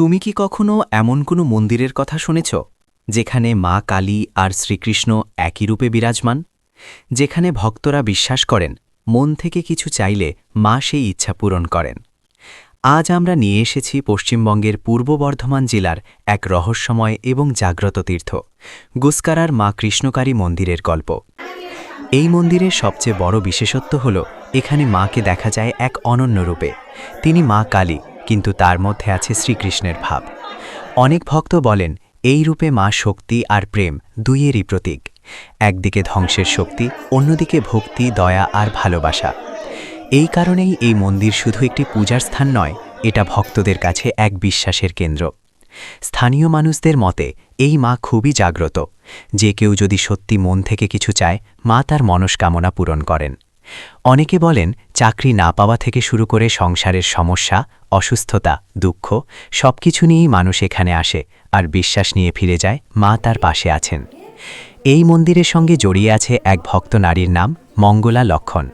তুমি কি কখনো এমন কোনো মন্দিরের কথা শুনেছ যেখানে মা কালী আর শ্রীকৃষ্ণ একই রূপে বিরাজমান, যেখানে ভক্তরা বিশ্বাস করেন মন থেকে কিছু চাইলে মা সেই ইচ্ছা পূরণ করেন? আজ আমরা নিয়ে এসেছি পশ্চিমবঙ্গের পূর্ব বর্ধমান জেলার এক রহস্যময় এবং জাগ্রত তীর্থ গুসকারার মা কৃষ্ণকালী মন্দিরের গল্প। এই মন্দিরের সবচেয়ে বড় বিশেষত্ব হল এখানে মাকে দেখা যায় এক অনন্য রূপে। তিনি মা কালী, কিন্তু তার মধ্যে আছে শ্রীকৃষ্ণের ভাব। অনেক ভক্ত বলেন এই রূপে মা শক্তি আর প্রেম দুইয়েরই প্রতীক। একদিকে ধ্বংসের শক্তি, অন্যদিকে ভক্তি, দয়া আর ভালোবাসা। এই কারণেই এই মন্দির শুধু একটি পূজার স্থান নয়, এটা ভক্তদের কাছে এক বিশ্বাসের কেন্দ্র। স্থানীয় মানুষদের মতে এই মা খুবই জাগ্রত। যে কেউ যদি সত্যি মন থেকে কিছু চায়, মা তার মনস্কামনা পূরণ করেন। অনেকে বলেন চাকরি না পাওয়া থেকে শুরু করে সংসারের সমস্যা, অসুস্থতা, দুঃখ সবকিছু নিয়েই মানুষ এখানে আসে আর বিশ্বাস নিয়ে ফিরে যায় মা তার পাশে আছেন। এই মন্দিরের সঙ্গে জড়িয়ে আছে এক ভক্ত নারীর নাম মঙ্গলা লক্ষণ।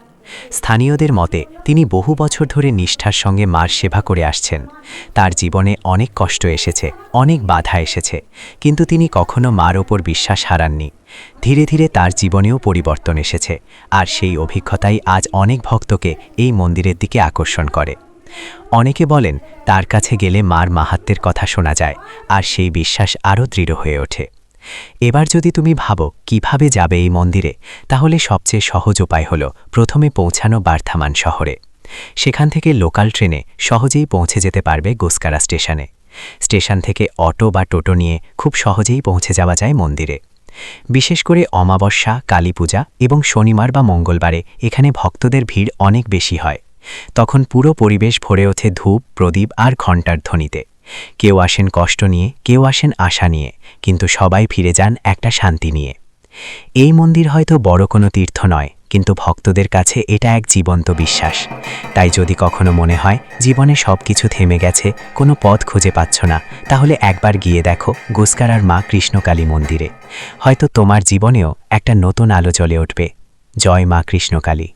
স্থানীয়দের মতে তিনি বহু বছর ধরে নিষ্ঠার সঙ্গে মার সেবা করে আসছেন। তার জীবনে অনেক কষ্ট এসেছে, অনেক বাধা এসেছে, কিন্তু তিনি কখনো মার ওপর বিশ্বাস হারাননি। ধীরে ধীরে তার জীবনেও পরিবর্তন এসেছে, আর সেই অভিজ্ঞতাই আজ অনেক ভক্তকে এই মন্দিরের দিকে আকর্ষণ করে। অনেকে বলেন তার কাছে গেলে মার মাহাত্ম্যের কথা শোনা যায়, আর সেই বিশ্বাস আরও দৃঢ় হয়ে ওঠে। এবার যদি তুমি ভাবো কিভাবে যাবে এই মন্দিরে, তাহলে সবচেয়ে সহজ উপায় হল প্রথমে পৌঁছানো বর্ধমান শহরে। সেখান থেকে লোকাল ট্রেনে সহজেই পৌঁছে যেতে পারবে গুসকারা স্টেশনে। স্টেশন থেকে অটো বা টোটো নিয়ে খুব সহজেই পৌঁছে যাওয়া যায় মন্দিরে। বিশেষ করে অমাবস্যা, কালী পূজা এবং শনিবার বা মঙ্গলবারে এখানে ভক্তদের ভিড় অনেক বেশি হয়। তখন পুরো পরিবেশ ভরে ওঠে ধূপ, প্রদীপ আর ঘণ্টার ধ্বনিতে। কেউ আসেন কষ্ট নিয়ে, কেউ আসেন আশা নিয়ে, কিন্তু সবাই ফিরে যান একটা শান্তি নিয়ে। এই মন্দির হয়তো বড় কোনো তীর্থ নয়, কিন্তু ভক্তদের কাছে এটা এক জীবন্ত বিশ্বাস। তাই যদি কখনো মনে হয় জীবনে সব কিছু থেমে গেছে, কোনো পথ খুঁজে পাচ্ছ না, তাহলে একবার গিয়ে দেখো গুসকারার মা কৃষ্ণকালী মন্দিরে। হয়তো তোমার জীবনেও একটা নতুন আলো জ্বলে উঠবে। জয় মা কৃষ্ণকালী।